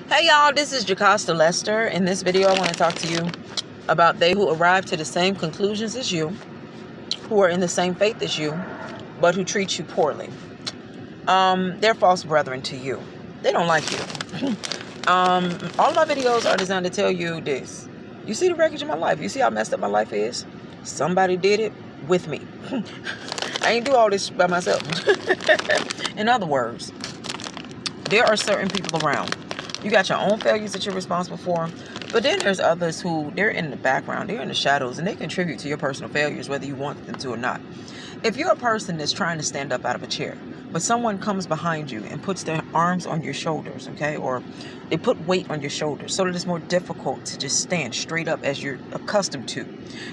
Hey y'all, this is Jocasta Lester. In this video, I want to talk to you about they who arrive to the same conclusions as you, who are in the same faith as you, but who treat you poorly. They're false brethren to you. They don't like you. All my videos are designed to tell you this. You see the wreckage of my life. You see how messed up my life is? Somebody did it with me. I ain't do all this by myself. In other words, there are certain people around. You got your own failures that you're responsible for, but then there's others who, they're in the background, they're in the shadows, and they contribute to your personal failures, whether you want them to or not. If you're a person that's trying to stand up out of a chair, but someone comes behind you and puts their arms on your shoulders, okay, or they put weight on your shoulders so that it's more difficult to just stand straight up as you're accustomed to.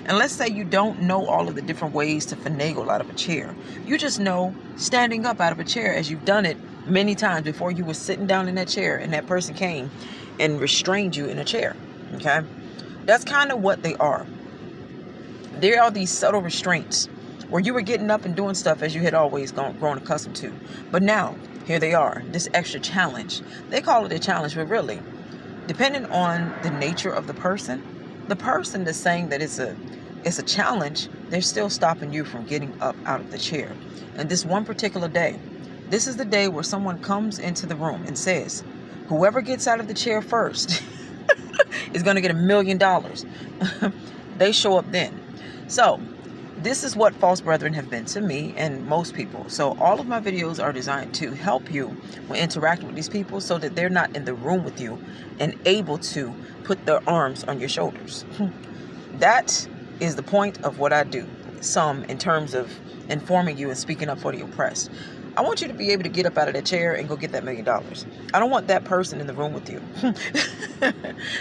And let's say you don't know all of the different ways to finagle out of a chair. You just know standing up out of a chair as you've done it many times before you were sitting down in that chair and that person came and restrained you in a chair, okay? That's kind of what they are. There are these subtle restraints where you were getting up and doing stuff as you had always grown accustomed to. But now, here they are, this extra challenge. They call it a challenge, but really, depending on the nature of the person that's saying that it's a challenge, they're still stopping you from getting up out of the chair. And this one particular day, this is the day where someone comes into the room and says, whoever gets out of the chair first is going to get $1 million. They show up then. So this is what false brethren have been to me and most people. So all of my videos are designed to help you when interacting with these people so that they're not in the room with you and able to put their arms on your shoulders. That is the point of what I do. Some in terms of informing you and speaking up for the oppressed. I want you to be able to get up out of that chair and go get that $1 million. I don't want that person in the room with you.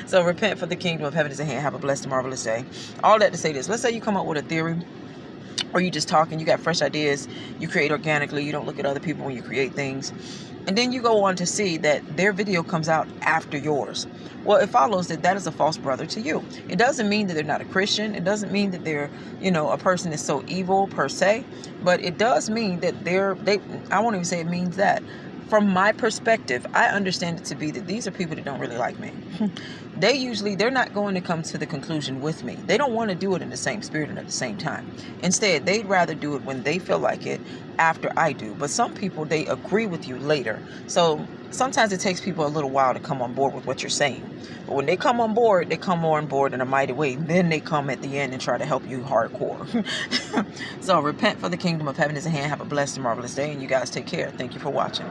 So repent, for the kingdom of heaven is at hand. Have a blessed and marvelous day. All that to say this. Let's say you come up with a theory, or you just talking, you got fresh ideas, you create organically, you don't look at other people when you create things. And then you go on to see that their video comes out after yours. Well, it follows that is a false brother to you. It doesn't mean that they're not a Christian. It doesn't mean that they're, a person that's so evil per se. But it does mean that I won't even say it means that. From my perspective, I understand it to be that these are people that don't really like me. They're not going to come to the conclusion with me. They don't want to do it in the same spirit and at the same time. Instead, they'd rather do it when they feel like it after I do. But some people, they agree with you later. So sometimes it takes people a little while to come on board with what you're saying. But when they come on board in a mighty way. Then they come at the end and try to help you hardcore. So repent, for the kingdom of heaven is at hand. Have a blessed and marvelous day. And you guys take care. Thank you for watching.